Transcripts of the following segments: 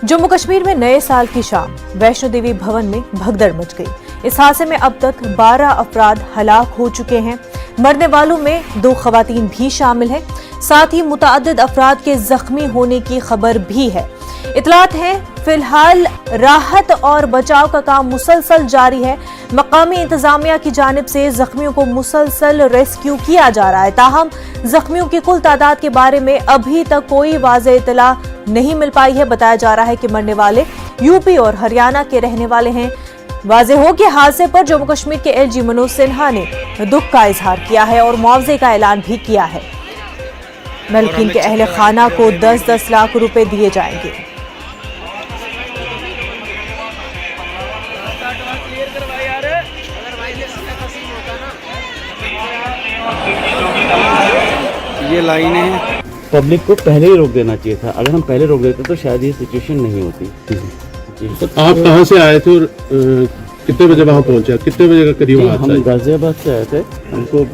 जम्मू कश्मीर में नए साल की शाम वैष्णो देवी भवन में भगदड़ मच गई। इस हादसे में अब तक 12 अफराद हलाक हो चुके हैं। मरने वालों में 2 खवातीन भी शामिल हैं। साथ ही मुतअद्दिद अफराद के जख्मी होने की खबर भी है। इतलात है फिलहाल राहत और बचाव का काम मुसलसल जारी है। मकामी इंतजामिया की जानिब से जख्मियों को मुसलसल रेस्क्यू किया जा रहा है। ताहम जख्मियों की कुल तादाद के बारे में अभी तक कोई वाज़ेह इतला नहीं मिल पाई है। बताया जा रहा है कि मरने वाले यूपी और हरियाणा के रहने वाले हैं। वाज़ेह हो कि हादसे पर जम्मू कश्मीर के एलजी मनोज सिन्हा ने दुख का इजहार किया है और मुआवजे का ऐलान भी किया है। मलकीन के अहले खाना को 10-10 लाख रुपए दिए जाएंगे। ये लाइनें हैं, पब्लिक को पहले ही रोक देना चाहिए था। अगर हम पहले रोक देते तो शायद ये सिचुएशन नहीं होती। तो आप कहाँ से आए थे और कितने बजे वहाँ पहुँचे? कितने बजे का करीब? हम गाजियाबाद से आए थे। हमको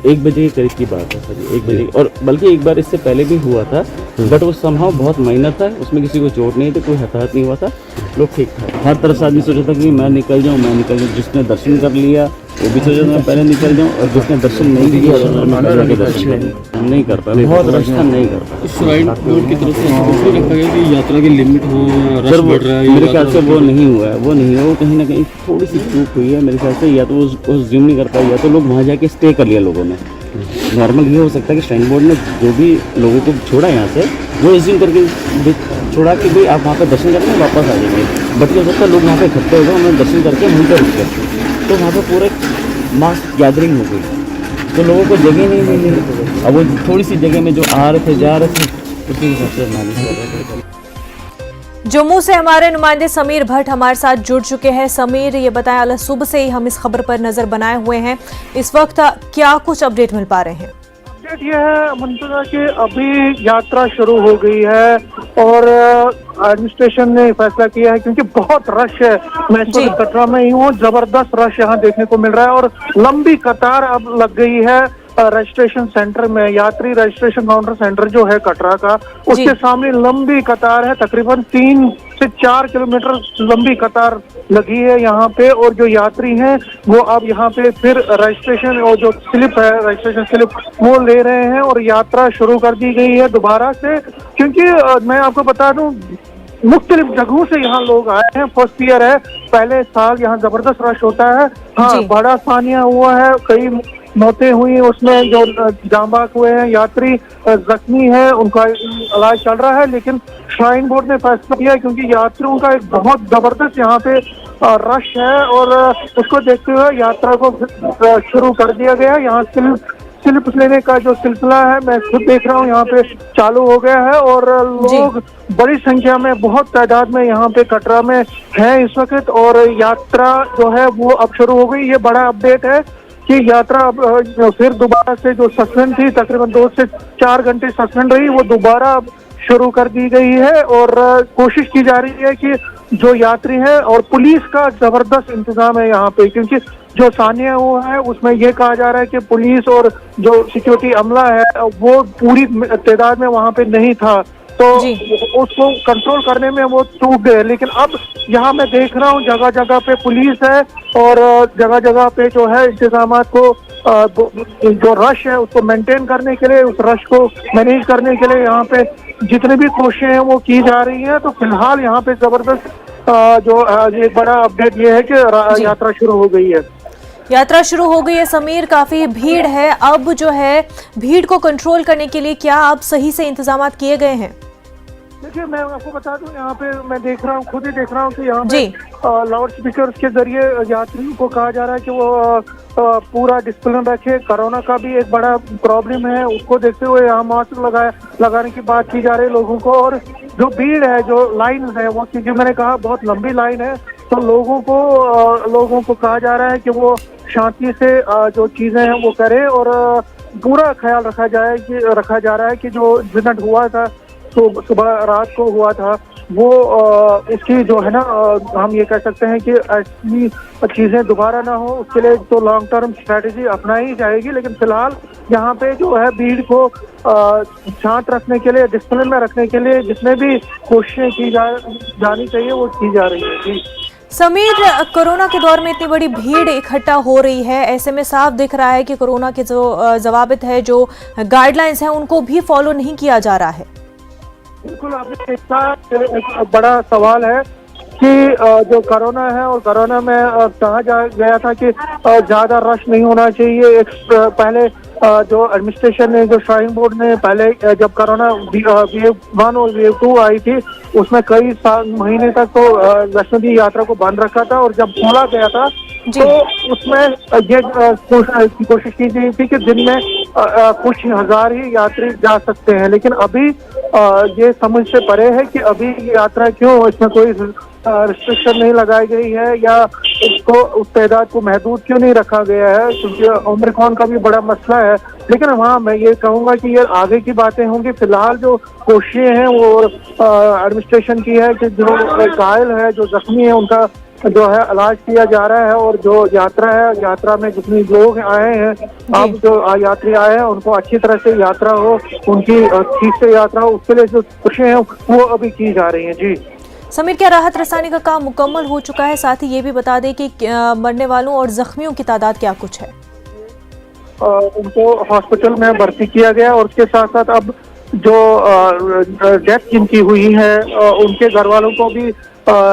1 बजे के करीब की बात है सर, 1 बजे। और बल्कि एक बार इससे पहले भी हुआ था, बट वो समहाउ बहुत माइनर था। उसमें किसी को चोट नहीं थी, कोई हताहत नहीं हुआ था, लोग ठीक था। हर तरफ से आदमी सोचा था कि मैं निकल जाऊँ। जिसने दर्शन कर लिया वो भी सोचा था मैं पहले निकल जाऊँ, और जिसने दर्शन नहीं किया हम नहीं कर पाए। बहुत रश था, नहीं कर पाए। श्राइन बोर्ड की तरफ से रखा गया कि यात्रा की लिमिट हो, रश बढ़ रहा है। मेरे ख्याल से वो नहीं हुआ है, वो कहीं ना कहीं थोड़ी सी चूक हुई है मेरे ख्याल से। या तो वो ज्यूम नहीं कर पाया, या तो लोग वहाँ जाके स्टे कर लिया लोगों ने। नॉर्मल ये हो सकता है कि श्राइन बोर्ड ने जो भी लोगों को छोड़ा यहाँ से, वो एज्यूम करके छोड़ा कि भाई आप वहाँ पे दर्शन करके वापस आ जाएंगे। बट क्या हो सकता है लोग वहाँ पे इकट्ठे हो गए, उन्होंने दर्शन करके वहीं पर रुक गए, तो वहाँ पे पूरे मास गैदरिंग हो गई, तो लोगों को जगह नहीं मिली। अब वो थोड़ी सी जगह में जो आ रहे थे जा रहे थे, उसी हिसाब से मैनेज कर रहे थे। जम्मू से हमारे नुमाइंदे समीर भट्ट हमारे साथ जुड़ चुके हैं। समीर, ये बताएं, अल सुबह से ही हम इस खबर पर नजर बनाए हुए हैं, इस वक्त क्या कुछ अपडेट मिल पा रहे हैं? अपडेट ये है मुंतज़ा कि अभी यात्रा शुरू हो गई है और एडमिनिस्ट्रेशन ने फैसला किया है, क्योंकि बहुत रश है। मैं इस वक्त कटरा में ही हूँ, जबरदस्त रश यहाँ देखने को मिल रहा है और लंबी कतार अब लग गई है रजिस्ट्रेशन सेंटर में। यात्री रजिस्ट्रेशन काउंटर सेंटर जो है कटरा का, उसके सामने लंबी कतार है। तकरीबन 3 से 4 किलोमीटर लंबी कतार लगी है यहाँ पे। और जो यात्री हैं वो अब यहाँ पे फिर रजिस्ट्रेशन और जो स्लिप है, रजिस्ट्रेशन स्लिप, वो ले रहे हैं और यात्रा शुरू कर दी गई है दोबारा से। क्योंकि मैं आपको बता दूं, मुख्तलिफ जगहों से यहाँ लोग आए हैं। फर्स्ट ईयर है, पहले साल यहाँ जबरदस्त रश होता है। हाँ, बड़ा सानिया हुआ है, कई मौतें हुई, उसमें जो जांबाक हुए हैं, यात्री जख्मी है, उनका इलाज चल रहा है। लेकिन श्राइन बोर्ड ने फैसला किया, क्योंकि यात्रियों का एक बहुत जबरदस्त यहाँ पे रश है और उसको देखते हुए यात्रा को शुरू कर दिया गया। यहाँ स्लिप लेने का जो सिलसिला है, मैं खुद देख रहा हूँ, यहाँ पे चालू हो गया है और लोग बड़ी संख्या में, बहुत तादाद में यहाँ पे कटरा में हैं इस वक्त। और यात्रा जो है वो अब शुरू हो गई। ये बड़ा अपडेट है कि यात्रा फिर दोबारा से जो सस्पेंड थी, तकरीबन 2 से 4 घंटे सस्पेंड रही, वो दोबारा अब शुरू कर दी गई है। और कोशिश की जा रही है कि जो यात्री है, और पुलिस का जबरदस्त इंतजाम है यहाँ पे, क्योंकि जो सानिया हुआ है उसमें ये कहा जा रहा है कि पुलिस और जो सिक्योरिटी अमला है वो पूरी तादाद में वहाँ पे नहीं था, तो उसको कंट्रोल करने में वो चूक गए। लेकिन अब यहाँ मैं देख रहा हूँ जगह जगह पे पुलिस है और जगह जगह पे जो है इंतजामात को, जो रश है उसको मेंटेन करने के लिए, उस रश को मैनेज करने के लिए यहाँ पे जितने भी कोशिशें हैं वो की जा रही हैं। तो फिलहाल यहाँ पे जबरदस्त जो एक बड़ा अपडेट ये है कि यात्रा शुरू हो गई है। यात्रा शुरू हो गई है समीर, काफी भीड़ है। अब जो है भीड़ को कंट्रोल करने के लिए क्या अब सही से इंतजाम किए गए हैं? देखिए, मैं आपको बता दूं, यहाँ पे मैं देख रहा हूँ, खुद ही देख रहा हूँ कि यहाँ पे लाउड स्पीकर के जरिए यात्रियों को कहा जा रहा है कि वो पूरा डिसिप्लिन रखे। कोरोना का भी एक बड़ा प्रॉब्लम है, उसको देखते हुए यहाँ मास्क लगाने की बात की जा रही है लोगों को। और जो भीड़ है, जो लाइन है, वो क्योंकि मैंने कहा बहुत लंबी लाइन है, तो लोगों को कहा जा रहा है कि वो शांति से जो चीजें हैं वो करें और पूरा ख्याल रखा जा रहा है कि जो इंसिडेंट हुआ था तो सुबह रात को हुआ था, वो इसकी जो है ना हम ये कह सकते हैं कि ऐसी चीजें दोबारा ना हो, उसके लिए तो लॉन्ग टर्म स्ट्रेटेजी अपनाई जाएगी। लेकिन फिलहाल यहाँ पे जो है भीड़ को शांत रखने के लिए, डिसिप्लिन में रखने के लिए जितने भी कोशिशें की जानी चाहिए वो की जा रही है। जी समीर, कोरोना के दौर में इतनी बड़ी भीड़ इकट्ठा हो रही है, ऐसे में साफ दिख रहा है कि कोरोना के जो जवाबित है, जो गाइडलाइंस हैं, उनको भी फॉलो नहीं किया जा रहा है। बिल्कुल, आपने एक बड़ा सवाल है कि जो कोरोना है और कोरोना में कहा गया था कि ज्यादा रश नहीं होना चाहिए। एक पहले जो एडमिनिस्ट्रेशन ने, जो श्राइन बोर्ड ने पहले जब कोरोना वेव 1 और वेव 2 आई थी, उसमें कई महीने तक तो वैष्णो देवी यात्रा को बंद रखा था। और जब खोला गया था तो उसमें ये कोशिश की गई थी कि दिन में कुछ हजार ही यात्री जा सकते हैं। लेकिन अभी ये समझ से परे है कि अभी यात्रा क्यों, इसमें कोई रिस्ट्रिक्शन नहीं लगाई गई है या इसको उस तादाद को महदूद क्यों नहीं रखा गया है, क्योंकि ओमिक्रॉन का भी बड़ा मसला है। लेकिन हाँ, मैं ये कहूँगा कि ये आगे की बातें होंगी। फिलहाल जो कोशिशें हैं वो एडमिनिस्ट्रेशन की है कि जो घायल है, जो जख्मी है, उनका जो है इलाज किया जा रहा है। और जो यात्रा है, यात्रा में जितने लोग आए हैं, अब जो यात्री आए हैं, उनको अच्छी तरह से यात्रा हो, उनकी ठीक से यात्रा हो, उसके लिए जो कोशिशें हैं वो अभी की जा रही हैं। जी समीर, क्या राहत रसानी का काम मुकम्मल हो चुका है? साथ ही ये भी बता दें कि मरने वालों और जख्मियों की तादाद क्या कुछ है? उनको हॉस्पिटल में भर्ती किया गया और उसके साथ साथ अब जो डेथ जिनकी हुई है उनके घर वालों को भी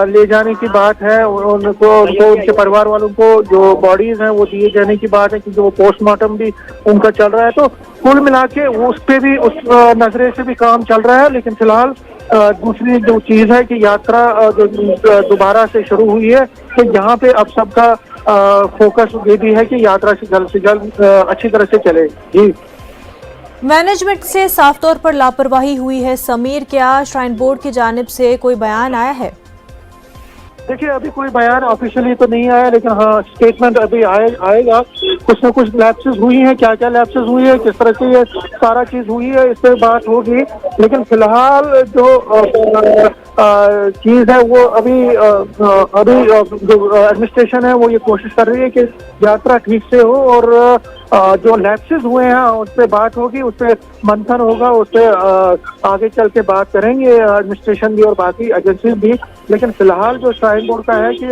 ले जाने की बात है। उनको उनके परिवार वालों को जो बॉडीज हैं वो दिए जाने की बात है, क्योंकि वो पोस्टमार्टम भी उनका चल रहा है। तो कुल मिला के उस पे भी, उस नजरे से भी काम चल रहा है। लेकिन फिलहाल दूसरी जो चीज है कि यात्रा जो दोबारा से शुरू हुई है, तो यहाँ पे अब सबका फोकस ये भी है कि यात्रा से जल्द अच्छी तरह से चले। जी, मैनेजमेंट से साफ तौर पर लापरवाही हुई है समीर, क्या श्राइन बोर्ड की जानिब से कोई बयान आया है? देखिए, अभी कोई बयान ऑफिशियली तो नहीं आया, लेकिन हाँ स्टेटमेंट अभी आएगा। कुछ न कुछ लैप्सेस हुई हैं, क्या क्या लैप्सेस हुई है, किस तरह से ये सारा चीज हुई है, इस पर बात होगी। लेकिन फिलहाल जो चीज है वो अभी जो एडमिनिस्ट्रेशन है वो ये कोशिश कर रही है कि यात्रा ठीक से हो। और जो लैप्सेस हुए हैं उस पर बात होगी, उस पर मंथन होगा, उस पर आगे चल के बात करेंगे एडमिनिस्ट्रेशन भी और बाकी एजेंसी भी। लेकिन फिलहाल जो श्राइन बोर्ड का है कि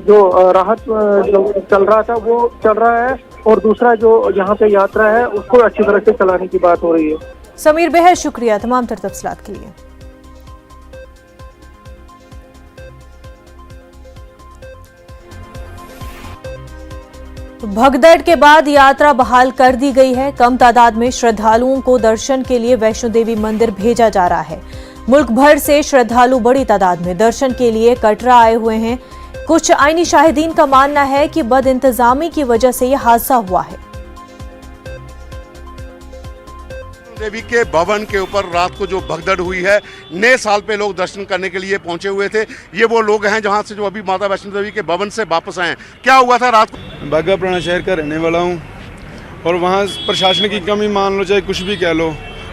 जो राहत जो चल रहा था वो चल रहा है, और दूसरा जो यहाँ पे यात्रा है उसको अच्छी तरह से चलाने की बात हो रही है। समीर, बेहद शुक्रिया तमाम तर तफसीलात के लिए। भगदड़ के बाद यात्रा बहाल कर दी गई है। कम तादाद में श्रद्धालुओं को दर्शन के लिए वैष्णो देवी मंदिर भेजा जा रहा है। मुल्क भर से श्रद्धालु बड़ी तादाद में दर्शन के लिए कटरा आए हुए हैं। कुछ आईनी शाहिदीन का मानना है कि बद इंतजामी की वजह से यह हादसा हुआ है। देवी के भवन के ऊपर रात को जो भगदड़ हुई है, नए साल पे लोग दर्शन करने के लिए पहुंचे हुए थे। ये वो लोग हैं जहां से जो अभी माता वैष्णो देवी के भवन से वापस आए हैं। क्या हुआ था रात को? बाघापुराना शहर का रहने वाला हूँ और वहाँ प्रशासन की कमी मान लो, चाहे कुछ भी कह लो,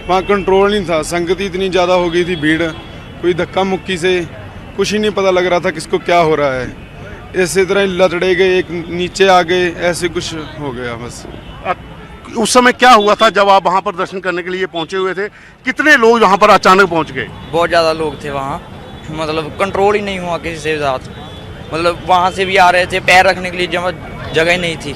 वहाँ कंट्रोल नहीं था। संगति इतनी ज़्यादा हो गई थी, भीड़, कोई धक्का मुक्की से कुछ ही नहीं पता लग रहा था किसको क्या हो रहा है। इसी तरह लतड़े गए, एक नीचे आ गए, ऐसे कुछ हो गया बस। उस समय क्या हुआ था जब आप वहां पर दर्शन करने के लिए पहुंचे हुए थे? कितने लोग वहां पर अचानक पहुंच गए? बहुत ज़्यादा लोग थे वहाँ, मतलब कंट्रोल ही नहीं हुआ किसी से साथ। मतलब वहाँ से भी आ रहे थे, पैर रखने के लिए जगह ही नहीं थी।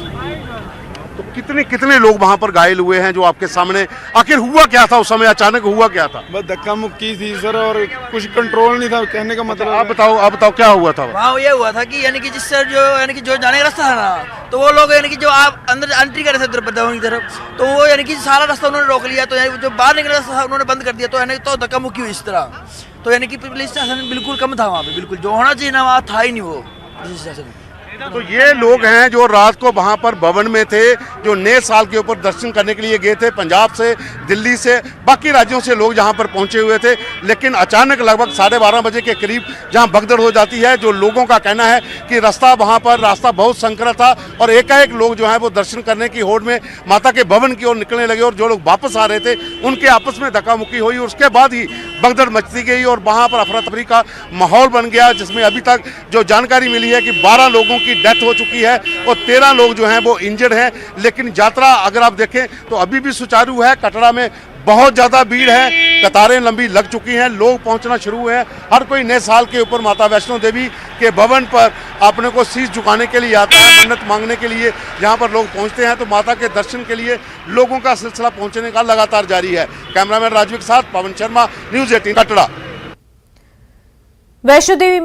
तो कितने लोग वहां पर घायल हुए हैं जो आपके सामने? आखिर हुआ क्या था उस समय, अचानक हुआ क्या था? बस धक्का मुक्की थी सर, और कुछ कंट्रोल नहीं था, कहने का मतलब। आप बताओ क्या हुआ था? वहाँ ये हुआ था कि यानी कि जिससे जो जाने का रास्ता था ना, तो वो लोग यानी कि जो आप अंदर एंट्री कर रहे थे बदाऊं की तरफ, तो वो यानी कि सारा रास्ता उन्होंने रोक लिया। तो यानी जो बाहर निकल रास्ता था उन्होंने बंद कर दिया। तो यानी तो धक्का मुक्की हुई इस तरह। तो यानी कि पुलिस स्टेशन बिल्कुल कम था वहाँ पे, बिल्कुल जो होना चाहिए ना वहाँ था ही नहीं वो पुलिस स्टेशन। तो ये लोग हैं जो रात को वहां पर भवन में थे, जो नए साल के ऊपर दर्शन करने के लिए गए थे, पंजाब से, दिल्ली से, बाकी राज्यों से लोग जहां पर पहुंचे हुए थे। लेकिन अचानक लगभग 12:30 बजे के करीब जहां भगदड़ हो जाती है, जो लोगों का कहना है कि रास्ता बहुत संकरा था और एकाएक लोग जो है वो दर्शन करने की होड़ में माता के भवन की ओर निकलने लगे और जो लोग वापस आ रहे थे उनके आपस में धक्का मुक्की हुई और उसके बाद ही भगदड़ मचती गई और वहां पर अफरा तफरी का माहौल बन गया, जिसमें अभी तक जो जानकारी मिली है कि 12 लोगों की डेथ हो चुकी है और 13 लोग जो हैं वो इंजर्ड हैं। लेकिन यात्रा अगर आप देखें तो अभी भी सुचारू है। कटरा में बहुत ज़्यादा भीड़ है, कतारें लंबी लग चुकी हैं, लोग पहुंचना शुरू हुए हैं। हर कोई नए साल के ऊपर माता वैष्णो देवी के भवन पर अपने को शीश झुकाने के लिए आता है, मन्नत मांगने के लिए यहाँ पर लोग पहुंचते हैं। तो माता के दर्शन के लिए लोगों का सिलसिला पहुंचने का लगातार जारी है। कैमरामैन राजवीर के साथ पवन शर्मा, न्यूज़ 18 कटरा। वैष्णो देवी में